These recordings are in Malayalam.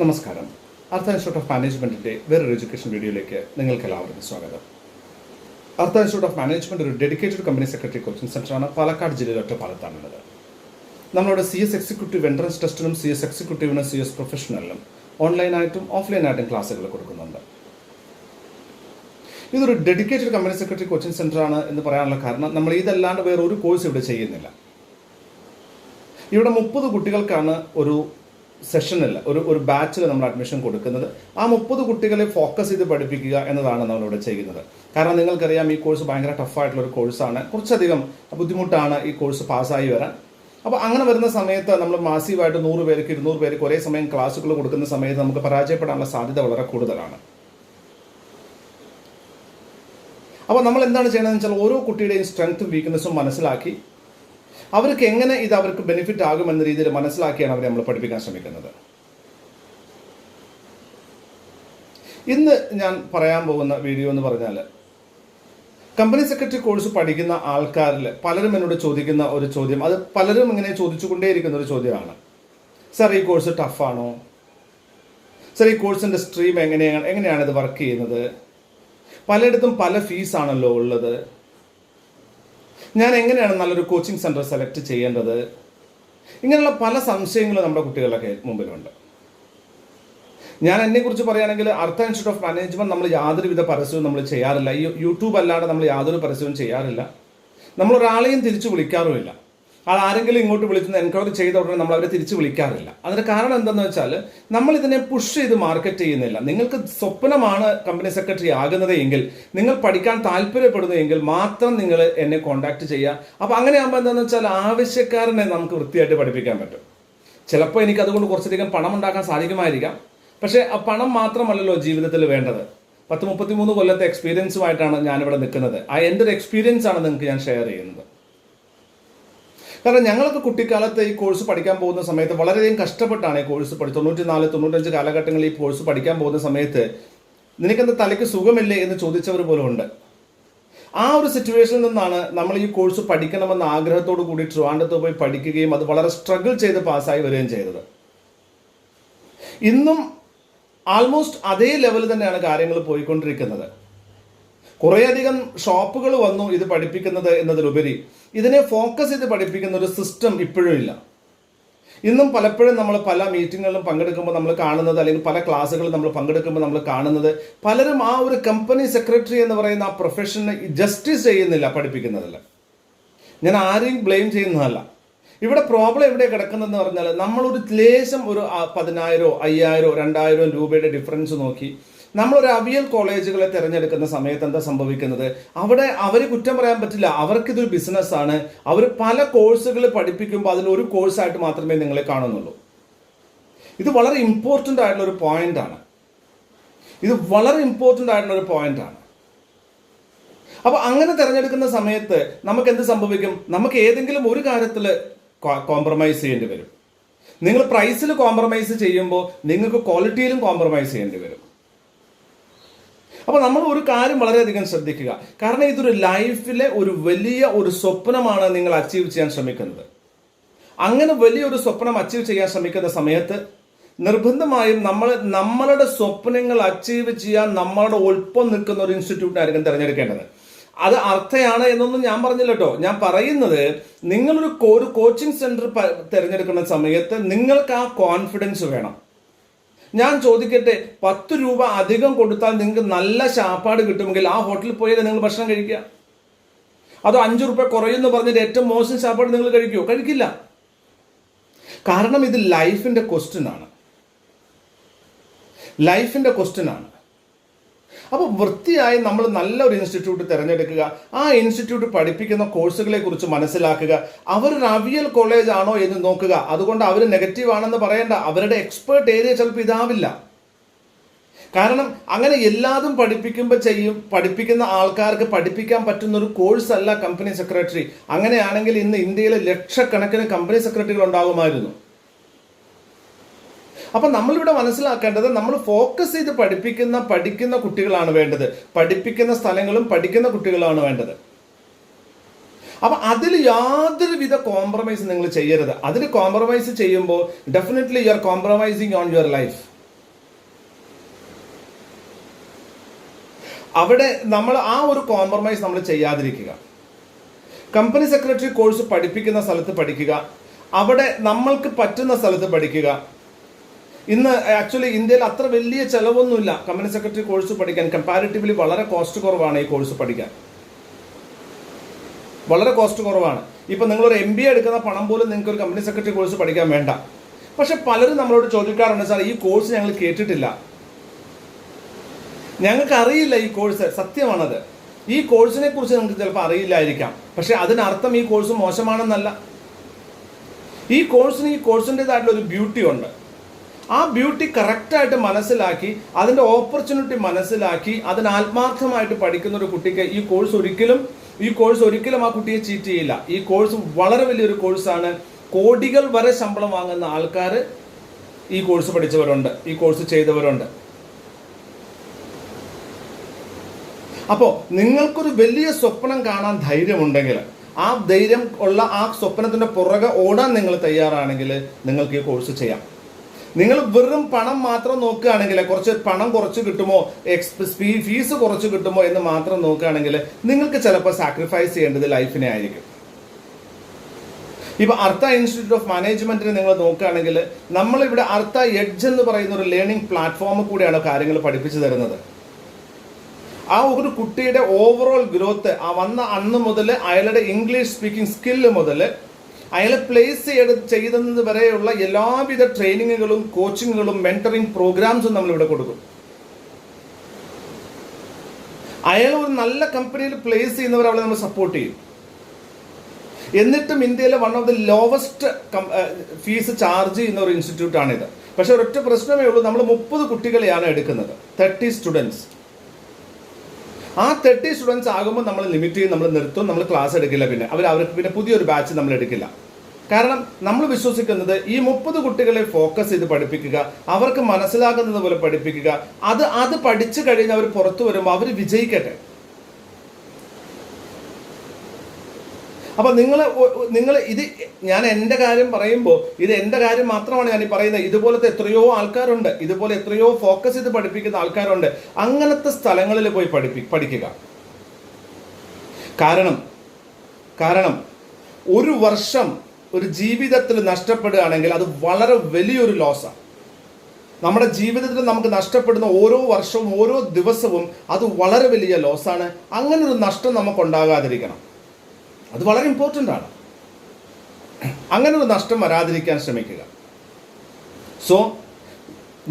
നമസ്കാരം. അർത്ഥ ഇൻസ്റ്റിറ്റ്യൂട്ട് ഓഫ് മാനേജ്മെൻറ്റിൻ്റെ വേറൊരു എഡ്യൂക്കേഷൻ വീഡിയോയിലേക്ക് നിങ്ങൾക്ക് എല്ലാവർക്കും സ്വാഗതം. അർത്ഥ ഇൻസ്റ്റിറ്റ്യൂട്ട് ഓഫ് മാനേജ്മെൻറ്റ് ഒരു ഡെഡിക്കേറ്റഡ് കമ്പനി സെക്രട്ടറി കോച്ചിങ് സെൻ്ററാണ്. പാലക്കാട് ജില്ലയിൽ ഒറ്റപ്പാലത്താണുള്ളത്. നമ്മളോട് CS എക്സിക്യൂട്ടീവ് എൻട്രൻസ് ടെസ്റ്റിനും CS എക്സിക്യൂട്ടീവിനും CS പ്രൊഫഷണലിനും ഓൺലൈനായിട്ടും ഓഫ്ലൈനായിട്ടും ക്ലാസ്സുകൾ കൊടുക്കുന്നുണ്ട്. ഇതൊരു ഡെഡിക്കേറ്റഡ് കമ്പനി സെക്രട്ടറി കോച്ചിങ് സെൻ്ററാണ് എന്ന് പറയാനുള്ള കാരണം നമ്മൾ ഇതല്ലാണ്ട് വേറെ ഒരു കോഴ്സ് ഇവിടെ ചെയ്യുന്നില്ല. ഇവിടെ 30 കുട്ടികൾക്കാണ് ഒരു സെഷനിൽ ഒരു ബാച്ചിൽ നമ്മൾ അഡ്മിഷൻ കൊടുക്കുന്നത്. ആ 30 കുട്ടികളെ ഫോക്കസ് ചെയ്ത് പഠിപ്പിക്കുക എന്നതാണ് നമ്മളിവിടെ ചെയ്യുന്നത്. കാരണം നിങ്ങൾക്കറിയാം, ഈ കോഴ്സ് ഭയങ്കര ടഫായിട്ടുള്ളൊരു കോഴ്സാണ്. കുറച്ചധികം ബുദ്ധിമുട്ടാണ് ഈ കോഴ്സ് പാസ്സായി വരാൻ. അപ്പോൾ അങ്ങനെ വരുന്ന സമയത്ത് നമ്മൾ മാസീവായിട്ട് 100 പേർക്ക് 200 പേർക്ക് ഒരേ സമയം ക്ലാസ്സുകൾ കൊടുക്കുന്ന സമയത്ത് നമുക്ക് പരാജയപ്പെടാനുള്ള സാധ്യത വളരെ കൂടുതലാണ്. അപ്പോൾ നമ്മൾ എന്താണ് ചെയ്യണമെന്ന് വെച്ചാൽ ഓരോ കുട്ടിയുടെയും സ്ട്രെങ്ത്തും വീക്ക്നെസ്സും മനസ്സിലാക്കി അവർക്ക് എങ്ങനെ ഇത് അവർക്ക് ബെനിഫിറ്റ് ആകുമെന്ന രീതിയിൽ മനസ്സിലാക്കിയാണ് അവരെ നമ്മൾ പഠിപ്പിക്കാൻ ശ്രമിക്കുന്നത്. ഇന്ന് ഞാൻ പറയാൻ പോകുന്ന വീഡിയോ എന്ന് പറഞ്ഞാൽ, കമ്പനി സെക്രട്ടറി കോഴ്സ് പഠിക്കുന്ന ആൾക്കാരിൽ പലരും എന്നോട് ചോദിക്കുന്ന ഒരു ചോദ്യം, അത് പലരും ഇങ്ങനെ ചോദിച്ചുകൊണ്ടേയിരിക്കുന്ന ഒരു ചോദ്യമാണ്. സാർ, ഈ കോഴ്സ് ടഫാണോ? സാർ, ഈ കോഴ്സിൻ്റെ സ്ട്രീം എങ്ങനെയാണ് ഇത് വർക്ക് ചെയ്യുന്നത്? പലയിടത്തും പല ഫീസാണല്ലോ ഉള്ളത്. ഞാൻ എങ്ങനെയാണ് നല്ലൊരു കോച്ചിങ് സെൻറ്റർ സെലക്ട് ചെയ്യേണ്ടത്? ഇങ്ങനെയുള്ള പല സംശയങ്ങളും നമ്മുടെ കുട്ടികളുടെ മുമ്പിലുണ്ട്. ഞാൻ എന്നെക്കുറിച്ച് പറയുകയാണെങ്കിൽ, അർത്ഥ ഇൻസ്റ്റിറ്റ്യൂട്ട് ഓഫ് മാനേജ്മെൻറ്റ് നമ്മൾ യാതൊരുവിധ പരസ്യവും നമ്മൾ ചെയ്യാറില്ല. ഈ യൂട്യൂബ് അല്ലാതെ നമ്മൾ യാതൊരു പരസ്യവും ചെയ്യാറില്ല. നമ്മളൊരാളെയും തിരിച്ചു വിളിക്കാറുമില്ല. ആരെങ്കിലും ഇങ്ങോട്ട് വിളിച്ച് എൻക്വയറി ചെയ്ത ഉടനെ നമ്മൾ അവരെ തിരിച്ച് വിളിക്കാറില്ല. അതിന് കാരണം എന്താണെന്ന് വെച്ചാൽ, നമ്മൾ ഇതിനെ പുഷ് ചെയ്ത് മാർക്കറ്റ് ചെയ്യുന്നില്ല. നിങ്ങൾക്ക് സ്വപ്നമാണ് കമ്പനി സെക്രട്ടറി ആകുന്നത് എങ്കിൽ, നിങ്ങൾ പഠിക്കാൻ താല്പര്യപ്പെടുന്നു എങ്കിൽ മാത്രം നിങ്ങൾ എന്നെ കോൺടാക്ട് ചെയ്യുക. അപ്പോൾ അങ്ങനെ ആകുമ്പോൾ എന്താണെന്ന് വെച്ചാൽ, ആവശ്യക്കാരനെ നമുക്ക് വൃത്തിയായിട്ട് പഠിപ്പിക്കാൻ പറ്റും. ചിലപ്പോൾ എനിക്ക് അതുകൊണ്ട് കുറച്ചധികം പണം ഉണ്ടാക്കാൻ സാധിക്കുമായിരിക്കാം. പക്ഷേ ആ പണം മാത്രമല്ലല്ലോ ജീവിതത്തിൽ വേണ്ടത്. 33 കൊല്ലത്തെ എക്സ്പീരിയൻസുമായിട്ടാണ് ഞാനിവിടെ നിൽക്കുന്നത്. എൻ്റെ ഒരു എക്സ്പീരിയൻസ് ആണ് നിങ്ങൾക്ക് ഞാൻ ഷെയർ ചെയ്യുന്നത്. കാരണം ഞങ്ങളൊക്കെ കുട്ടിക്കാലത്ത് ഈ കോഴ്സ് പഠിക്കാൻ പോകുന്ന സമയത്ത് വളരെയധികം കഷ്ടപ്പെട്ടാണ് ഈ കോഴ്സ് 94-95 കാലഘട്ടങ്ങളിൽ ഈ കോഴ്സ് പഠിക്കാൻ പോകുന്ന സമയത്ത് നിനക്കെന്താ തലയ്ക്ക് സുഖമില്ലേ എന്ന് ചോദിച്ചവർ പോലും ഉണ്ട്. ആ ഒരു സിറ്റുവേഷനിൽ നിന്നാണ് നമ്മൾ ഈ കോഴ്സ് പഠിക്കണമെന്ന ആഗ്രഹത്തോടു കൂടി ട്രിവാൻഡ്രത്ത് പോയി പഠിക്കുകയും അത് വളരെ സ്ട്രഗിൾ ചെയ്ത് പാസ്സായി വരികയും ചെയ്തത്. ഇന്നും ആൾമോസ്റ്റ് അതേ ലെവലിൽ തന്നെയാണ് കാര്യങ്ങൾ പോയിക്കൊണ്ടിരിക്കുന്നത്. കുറേയധികം ഷോപ്പുകൾ വന്നു ഇത് പഠിപ്പിക്കുന്നത് എന്നതിലുപരി ഇതിനെ ഫോക്കസ് ചെയ്ത് പഠിപ്പിക്കുന്ന ഒരു സിസ്റ്റം ഇപ്പോഴും ഇല്ല. ഇന്നും പലപ്പോഴും നമ്മൾ പല മീറ്റിങ്ങുകളിലും പങ്കെടുക്കുമ്പോൾ നമ്മൾ കാണുന്നത്, അല്ലെങ്കിൽ പല ക്ലാസ്സുകളിൽ നമ്മൾ പങ്കെടുക്കുമ്പോൾ നമ്മൾ കാണുന്നത്, പലരും ആ ഒരു കമ്പനി സെക്രട്ടറി എന്ന് പറയുന്ന ആ പ്രൊഫഷനെ ജസ്റ്റിസ് ചെയ്യുന്നില്ല പഠിപ്പിക്കുന്നതല്ല. ഞാൻ ആരെയും ബ്ലെയിം ചെയ്യുന്നതല്ല. ഇവിടെ പ്രോബ്ലം എവിടെ കിടക്കുന്നതെന്ന് പറഞ്ഞാൽ, നമ്മളൊരു ലേശം ഒരു 10,000, 5,000, 2,000 രൂപയുടെ ഡിഫറൻസ് നോക്കി നമ്മളൊരു അവിയൽ കോളേജുകളെ തിരഞ്ഞെടുക്കുന്ന സമയത്ത് എന്താ സംഭവിക്കുന്നത്? അവിടെ അവർ കുറ്റം പറയാൻ പറ്റില്ല. അവർക്കിതൊരു ബിസിനസ്സാണ്. അവർ പല കോഴ്സുകൾ പഠിപ്പിക്കുമ്പോൾ അതിലൊരു കോഴ്സായിട്ട് മാത്രമേ നിങ്ങളെ കാണുന്നുള്ളൂ. ഇത് വളരെ ഇമ്പോർട്ടൻ്റ് ആയിട്ടുള്ളൊരു പോയിന്റാണ്. അപ്പോൾ അങ്ങനെ തിരഞ്ഞെടുക്കുന്ന സമയത്ത് നമുക്ക് എന്ത് സംഭവിക്കും? നമുക്ക് ഏതെങ്കിലും ഒരു കാര്യത്തിൽ കോംപ്രമൈസ് ചെയ്യേണ്ടി വരും. നിങ്ങൾ പ്രൈസിൽ കോംപ്രമൈസ് ചെയ്യുമ്പോൾ നിങ്ങൾക്ക് ക്വാളിറ്റിയിലും കോംപ്രമൈസ് ചെയ്യേണ്ടി വരും. അപ്പോൾ നമ്മൾ ഒരു കാര്യം വളരെയധികം ശ്രദ്ധിക്കുക. കാരണം ഇതൊരു ലൈഫിലെ ഒരു വലിയ ഒരു സ്വപ്നമാണ് നിങ്ങൾ അച്ചീവ് ചെയ്യാൻ ശ്രമിക്കുന്നത്. അങ്ങനെ വലിയൊരു സ്വപ്നം അച്ചീവ് ചെയ്യാൻ ശ്രമിക്കുന്ന സമയത്ത് നിർബന്ധമായും നമ്മളുടെ സ്വപ്നങ്ങൾ അച്ചീവ് ചെയ്യാൻ നമ്മളുടെ ഒപ്പം നിൽക്കുന്ന ഒരു ഇൻസ്റ്റിറ്റ്യൂട്ടായിരിക്കും തിരഞ്ഞെടുക്കേണ്ടത്. അത് അർത്ഥയാണ് എന്നൊന്നും ഞാൻ പറഞ്ഞില്ല കേട്ടോ. ഞാൻ പറയുന്നത്, നിങ്ങളൊരു കോച്ചിങ് സെന്റർ തിരഞ്ഞെടുക്കുന്ന സമയത്ത് നിങ്ങൾക്ക് ആ കോൺഫിഡൻസ് വേണം. ഞാൻ ചോദിക്കട്ടെ, 10 രൂപ അധികം കൊടുത്താൽ നിങ്ങൾക്ക് നല്ല ശാപ്പാട് കിട്ടുമെങ്കിൽ ആ ഹോട്ടലിൽ പോയാൽ നിങ്ങൾ ഭക്ഷണം കഴിക്കുക? അതോ 5 രൂപ കുറയുമെന്ന് പറഞ്ഞിട്ട് ഏറ്റവും മോശം ശാപ്പാട് നിങ്ങൾ കഴിക്കുമോ? കഴിക്കില്ല. കാരണം ഇത് ലൈഫിന്റെ ക്വസ്റ്റ്യൻ ആണ്. അപ്പോൾ വൃത്തിയായി നമ്മൾ നല്ലൊരു ഇൻസ്റ്റിറ്റ്യൂട്ട് തിരഞ്ഞെടുക്കുക. ആ ഇൻസ്റ്റിറ്റ്യൂട്ട് പഠിപ്പിക്കുന്ന കോഴ്സുകളെ കുറിച്ച് മനസ്സിലാക്കുക. അവരൊരു അവിയൽ കോളേജ് ആണോ എന്ന് നോക്കുക. അതുകൊണ്ട് അവർ നെഗറ്റീവ് ആണെന്ന് പറയേണ്ട. അവരുടെ എക്സ്പേർട്ട് ഏരിയ ചിലപ്പോൾ ഇതാവില്ല. കാരണം അങ്ങനെ എല്ലാതും പഠിപ്പിക്കുന്ന ആൾക്കാർക്ക് പഠിപ്പിക്കാൻ പറ്റുന്ന ഒരു കോഴ്സ് അല്ല കമ്പനി സെക്രട്ടറി. അങ്ങനെയാണെങ്കിൽ ഇന്ന് ഇന്ത്യയിലെ ലക്ഷക്കണക്കിന് കമ്പനി സെക്രട്ടറികൾ ഉണ്ടാകുമായിരുന്നു. അപ്പം നമ്മളിവിടെ മനസ്സിലാക്കേണ്ടത്, നമ്മൾ ഫോക്കസ് ചെയ്ത് പഠിക്കുന്ന കുട്ടികളാണ് വേണ്ടത്. പഠിപ്പിക്കുന്ന സ്ഥലങ്ങളും പഠിക്കുന്ന കുട്ടികളാണ് വേണ്ടത്. അപ്പം അതിൽ യാതൊരുവിധ കോംപ്രമൈസ് നിങ്ങൾ ചെയ്യരുത്. അതിൽ കോംപ്രമൈസ് ചെയ്യുമ്പോൾ definitely you are compromising on your life. അവിടെ നമ്മൾ ആ ഒരു കോംപ്രമൈസ് നമ്മൾ ചെയ്യാതിരിക്കുക. കമ്പനി സെക്രട്ടറി കോഴ്സ് പഠിപ്പിക്കുന്ന സ്ഥലത്ത് പഠിക്കുക, അവിടെ നമ്മൾക്ക് പറ്റുന്ന സ്ഥലത്ത് പഠിക്കുക. ഇന്ന് ആക്ച്വലി ഇന്ത്യയിൽ അത്ര വലിയ ചിലവൊന്നുമില്ല കമ്പനി സെക്രട്ടറി കോഴ്സ് പഠിക്കാൻ. കമ്പാരിറ്റീവ്ലി വളരെ കോസ്റ്റ് കുറവാണ് ഈ കോഴ്സ് പഠിക്കാൻ, വളരെ കോസ്റ്റ് കുറവാണ്. ഇപ്പം നിങ്ങളൊരു MBA എടുക്കുന്ന പണം പോലും നിങ്ങൾക്ക് ഒരു കമ്പനി സെക്രട്ടറി കോഴ്സ് പഠിക്കാൻ വേണ്ട. പക്ഷെ പലരും നമ്മളോട് ചോദിക്കാറുണ്ട്, സാർ ഈ കോഴ്സ് ഞങ്ങൾ കേട്ടിട്ടില്ല, ഞങ്ങൾക്ക് അറിയില്ല ഈ കോഴ്സ്. സത്യമാണത്. ഈ കോഴ്സിനെ കുറിച്ച് നിങ്ങൾക്ക് ചിലപ്പോൾ അറിയില്ലായിരിക്കാം. പക്ഷെ അതിനർത്ഥം ഈ കോഴ്സ് മോശമാണെന്നല്ല. ഈ കോഴ്സിൻ്റെതായിട്ടുള്ള ഒരു ബ്യൂട്ടി ഉണ്ട്. ആ ബ്യൂട്ടി കറക്റ്റായിട്ട് മനസ്സിലാക്കി അതിൻ്റെ ഓപ്പർച്യൂണിറ്റി മനസ്സിലാക്കി അതിന് ആത്മാർത്ഥമായിട്ട് പഠിക്കുന്ന ഒരു കുട്ടിക്ക് ഈ കോഴ്സ് ഒരിക്കലും ആ കുട്ടിയെ ചീറ്റ് ചെയ്യില്ല. ഈ കോഴ്സ് വളരെ വലിയൊരു കോഴ്സാണ്. കോടികൾ വരെ ശമ്പളം വാങ്ങുന്ന ആൾക്കാർ ഈ കോഴ്സ് പഠിച്ചവരുണ്ട്, ഈ കോഴ്സ് ചെയ്തവരുണ്ട്. അപ്പോൾ നിങ്ങൾക്കൊരു വലിയ സ്വപ്നം കാണാൻ ധൈര്യമുണ്ടെങ്കിൽ, ആ ധൈര്യം ഉള്ള ആ സ്വപ്നത്തിൻ്റെ പുറകെ ഓടാൻ നിങ്ങൾ തയ്യാറാണെങ്കിൽ നിങ്ങൾക്ക് ഈ കോഴ്സ് ചെയ്യാം. നിങ്ങൾ വെറും പണം മാത്രം നോക്കുകയാണെങ്കിൽ, പണം കുറച്ച് കിട്ടുമോ, ഫീസ് കുറച്ച് കിട്ടുമോ എന്ന് മാത്രം നോക്കുകയാണെങ്കിൽ നിങ്ങൾക്ക് ചിലപ്പോൾ സാക്രിഫൈസ് ചെയ്യേണ്ടത് ലൈഫിനെ ആയിരിക്കും. ഇപ്പൊ അർത്ഥ ഇൻസ്റ്റിറ്റ്യൂട്ട് ഓഫ് മാനേജ്മെന്റിന് നിങ്ങൾ നോക്കുകയാണെങ്കിൽ, നമ്മളിവിടെ അർത്ഥ എഡ്ജ് എന്ന് പറയുന്ന ഒരു ലേണിംഗ് പ്ലാറ്റ്ഫോം കൂടിയാണ് കാര്യങ്ങൾ പഠിപ്പിച്ചു തരുന്നത്. ആ ഒരു കുട്ടിയുടെ ഓവറോൾ ഗ്രോത്ത് വന്ന അന്ന് മുതൽ അയാളുടെ ഇംഗ്ലീഷ് സ്പീക്കിംഗ് സ്കില്ല് മുതൽ അയാളെ പ്ലേസ് ചെയ്തത് വരെയുള്ള എല്ലാവിധ ട്രെയിനിങ്ങുകളും കോച്ചിങ്ങുകളും മെന്ററിങ് പ്രോഗ്രാംസും നമ്മളിവിടെ കൊടുക്കും. അയാൾ ഒരു നല്ല കമ്പനിയിൽ പ്ലേസ് ചെയ്യുന്നവരെ അവളെ നമ്മൾ സപ്പോർട്ട് ചെയ്യും. എന്നിട്ടും ഇന്ത്യയിലെ one of the lowest fees charge ചെയ്യുന്ന ഒരു ഇൻസ്റ്റിറ്റ്യൂട്ടാണിത്. പക്ഷെ ഒരൊറ്റ പ്രശ്നമേ ഉള്ളൂ, നമ്മൾ 30 കുട്ടികളെയാണ് എടുക്കുന്നത്, 30 സ്റ്റുഡൻസ്. ആ 30 സ്റ്റുഡൻസ് ആകുമ്പോൾ നമ്മൾ ലിമിറ്റ് ചെയ്യും, നമ്മൾ നിർത്തും, നമ്മൾ ക്ലാസ് എടുക്കില്ല. അവർക്ക് പിന്നെ പുതിയൊരു ബാച്ച് നമ്മൾ എടുക്കില്ല. കാരണം നമ്മൾ വിശ്വസിക്കുന്നത് ഈ 30 കുട്ടികളെ ഫോക്കസ് ചെയ്ത് പഠിപ്പിക്കുക, അവർക്ക് മനസ്സിലാകുന്നത് പോലെ പഠിപ്പിക്കുക. അത് പഠിച്ചു കഴിഞ്ഞ് അവർ പുറത്തു വരുമ്പോൾ അവർ വിജയിക്കട്ടെ. അപ്പൊ നിങ്ങൾ ഇത് ഞാൻ എൻ്റെ കാര്യം പറയുമ്പോൾ ഇത് എൻ്റെ കാര്യം മാത്രമാണ് ഞാൻ ഈ പറയുന്നത്. ഇതുപോലത്തെ എത്രയോ ആൾക്കാരുണ്ട്, ഇതുപോലെ എത്രയോ ഫോക്കസ് ചെയ്ത് പഠിപ്പിക്കുന്ന ആൾക്കാരുണ്ട്. അങ്ങനത്തെ സ്ഥലങ്ങളിൽ പോയി പഠിക്കുക. കാരണം ഒരു വർഷം ഒരു ജീവിതത്തിൽ നഷ്ടപ്പെടുകയാണെങ്കിൽ അത് വളരെ വലിയൊരു ലോസാണ്. നമ്മുടെ ജീവിതത്തിൽ നമുക്ക് നഷ്ടപ്പെടുന്ന ഓരോ വർഷവും ഓരോ ദിവസവും അത് വളരെ വലിയ ലോസാണ്. അങ്ങനെ ഒരു നഷ്ടം നമുക്ക് ഉണ്ടാകാതിരിക്കണം, അത് വളരെ ഇമ്പോർട്ടൻ്റ് ആണ്. അങ്ങനെ ഒരു നഷ്ടം വരാതിരിക്കാൻ ശ്രമിക്കുക. സോ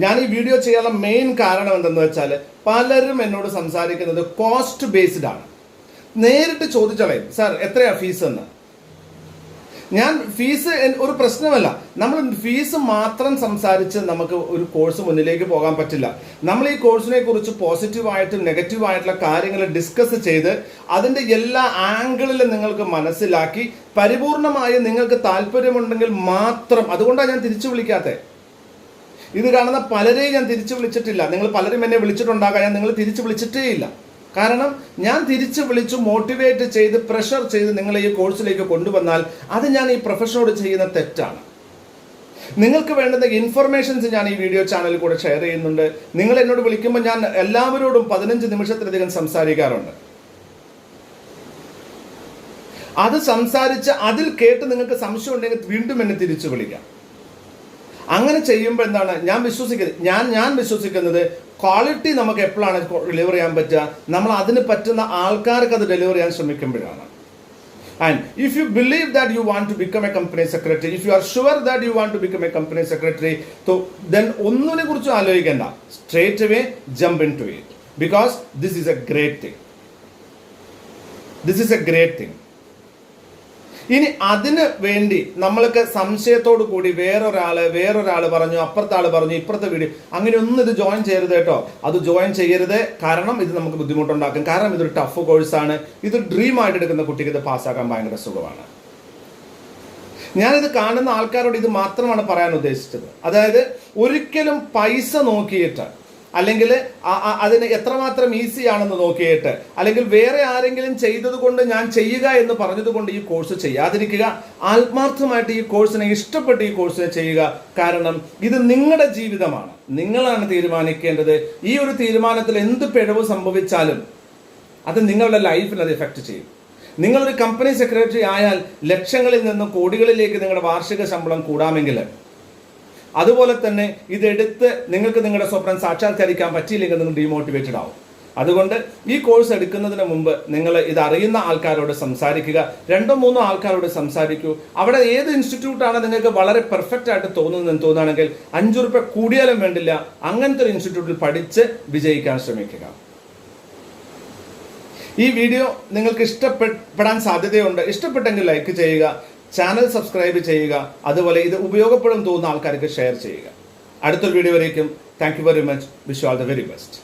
ഞാൻ ഈ വീഡിയോ ചെയ്യാനുള്ള മെയിൻ കാരണം എന്തെന്ന് വെച്ചാൽ, പലരും എന്നോട് സംസാരിക്കുന്നത് കോസ്റ്റ് ബേസ്ഡ് ആണ്. നേരിട്ട് ചോദിച്ചോളേം, സാർ എത്രയാ ഫീസ് എന്ന്. ഞാൻ ഫീസ് ഒരു പ്രശ്നമല്ല. നമ്മൾ ഫീസ് മാത്രം സംസാരിച്ച് നമുക്ക് ഒരു കോഴ്സ് മുന്നിലേക്ക് പോകാൻ പറ്റില്ല. നമ്മൾ ഈ കോഴ്സിനെ കുറിച്ച് പോസിറ്റീവായിട്ടും നെഗറ്റീവായിട്ടുള്ള കാര്യങ്ങൾ ഡിസ്കസ് ചെയ്ത് അതിൻ്റെ എല്ലാ ആംഗിളിലും നിങ്ങൾക്ക് മനസ്സിലാക്കി പരിപൂർണമായി നിങ്ങൾക്ക് താല്പര്യമുണ്ടെങ്കിൽ മാത്രം. അതുകൊണ്ടാണ് ഞാൻ തിരിച്ചു വിളിക്കാത്തത്. ഇത് കാണുന്ന പലരെയും ഞാൻ തിരിച്ചു വിളിച്ചിട്ടില്ല. നിങ്ങൾ പലരും എന്നെ വിളിച്ചിട്ടുണ്ടാകാം, ഞാൻ നിങ്ങൾ തിരിച്ചു വിളിച്ചിട്ടേ ഇല്ല. കാരണം ഞാൻ തിരിച്ചു വിളിച്ചു മോട്ടിവേറ്റ് ചെയ്ത് പ്രഷർ ചെയ്ത് നിങ്ങളെ ഈ കോഴ്സിലേക്ക് കൊണ്ടുവന്നാൽ അത് ഞാൻ ഈ പ്രൊഫഷനോട് ചെയ്യുന്ന തെറ്റാണ്. നിങ്ങൾക്ക് വേണ്ടുന്ന ഇൻഫർമേഷൻസ് ഞാൻ ഈ വീഡിയോ ചാനലിൽ കൂടെ ഷെയർ ചെയ്യുന്നുണ്ട്. നിങ്ങൾ എന്നോട് വിളിക്കുമ്പോൾ ഞാൻ എല്ലാവരോടും 15 നിമിഷത്തിലധികം സംസാരിക്കാറുണ്ട്. അത് സംസാരിച്ച് അതിൽ കേട്ട് നിങ്ങൾക്ക് സംശയം ഉണ്ടെങ്കിൽ വീണ്ടും എന്നെ തിരിച്ചു വിളിക്കാം. അങ്ങനെ ചെയ്യുമ്പോൾ എന്താണ് ഞാൻ വിശ്വസിക്കുന്നത് ക്വാളിറ്റി നമുക്ക് എപ്പോഴാണ് ഡെലിവർ ചെയ്യാൻ പറ്റുക, നമ്മൾ അതിന് പറ്റുന്ന ആൾക്കാർക്ക് അത് ഡെലിവർ ചെയ്യാൻ ശ്രമിക്കുമ്പോഴാണ്. And if you believe that you want to become a company secretary, if you are sure that you want to become a company secretary, then ഒന്നിനെ കുറിച്ചും ആലോചിക്കേണ്ട, straight away jump into it, because this is a great thing. ഇനി അതിന് വേണ്ടി നമ്മൾക്ക് സംശയത്തോടു കൂടി വേറൊരാൾ പറഞ്ഞു, അപ്പുറത്തെ ആൾ പറഞ്ഞു, ഇപ്പുറത്തെ വീഡിയോ, അങ്ങനെയൊന്നും ഇത് ജോയിൻ ചെയ്യരുത് കേട്ടോ. അത് ജോയിൻ ചെയ്യരുത്. കാരണം ഇത് നമുക്ക് ബുദ്ധിമുട്ടുണ്ടാക്കും. കാരണം ഇതൊരു ടഫ് കോഴ്സാണ്. ഇത് ഡ്രീമായിട്ട് എടുക്കുന്ന കുട്ടിക്ക് ഇത് പാസ്സാക്കാൻ ഭയങ്കര സുഖമാണ്. ഞാനിത് കാണുന്ന ആൾക്കാരോട് ഇത് മാത്രമാണ് പറയാൻ ഉദ്ദേശിച്ചത്. അതായത് ഒരിക്കലും പൈസ നോക്കിയിട്ട്, അല്ലെങ്കിൽ അതിന് എത്രമാത്രം ഈസി ആണെന്ന് നോക്കിയിട്ട്, അല്ലെങ്കിൽ വേറെ ആരെങ്കിലും ചെയ്തത് കൊണ്ട് ഞാൻ ചെയ്യുക എന്ന് പറഞ്ഞതുകൊണ്ട് ഈ കോഴ്സ് ചെയ്യാതിരിക്കുക. ആത്മാർത്ഥമായിട്ട് ഈ കോഴ്സിനെ ഇഷ്ടപ്പെട്ട് ഈ കോഴ്സിനെ ചെയ്യുക. കാരണം ഇത് നിങ്ങളുടെ ജീവിതമാണ്, നിങ്ങളാണ് തീരുമാനിക്കേണ്ടത്. ഈ ഒരു തീരുമാനത്തിൽ എന്ത് പിഴവ് സംഭവിച്ചാലും അത് നിങ്ങളുടെ ലൈഫിൽ അത് എഫക്റ്റ് ചെയ്യും. നിങ്ങളൊരു കമ്പനി സെക്രട്ടറി ആയാൽ ലക്ഷങ്ങളിൽ നിന്നും കോടികളിലേക്ക് നിങ്ങളുടെ വാർഷിക ശമ്പളം കൂടാമെങ്കിൽ, അതുപോലെ തന്നെ ഇതെടുത്ത് നിങ്ങൾക്ക് നിങ്ങളുടെ സ്വപ്നം സാക്ഷാത്കരിക്കാൻ പറ്റിയില്ലെങ്കിൽ നിങ്ങൾ ഡീമോട്ടിവേറ്റഡ് ആവും. അതുകൊണ്ട് ഈ കോഴ്സ് എടുക്കുന്നതിന് മുമ്പ് നിങ്ങൾ ഇത് അറിയുന്ന ആൾക്കാരോട് സംസാരിക്കുക, 2-3 ആൾക്കാരോട് സംസാരിക്കൂ. അവിടെ ഏത് ഇൻസ്റ്റിറ്റ്യൂട്ടാണ് നിങ്ങൾക്ക് വളരെ പെർഫെക്റ്റ് ആയിട്ട് തോന്നുന്നതെന്ന് തോന്നുകയാണെങ്കിൽ 5 രൂപ കൂടിയാലും വേണ്ടില്ല, അങ്ങനത്തെ ഒരു ഇൻസ്റ്റിറ്റ്യൂട്ടിൽ പഠിച്ച് വിജയിക്കാൻ ശ്രമിക്കുക. ഈ വീഡിയോ നിങ്ങൾക്ക് ഇഷ്ടപ്പെടാൻ സാധ്യതയുണ്ട്. ഇഷ്ടപ്പെട്ടെങ്കിൽ ലൈക്ക് ചെയ്യുക, ചാനൽ സബ്സ്ക്രൈബ് ചെയ്യുക, അതുപോലെ ഇത് ഉപയോഗപ്പെടും തോന്നുന്ന ആൾക്കാർക്ക് ഷെയർ ചെയ്യുക. അടുത്തൊരു വീഡിയോ വരേക്കും thank you very much. Wish you all the very best.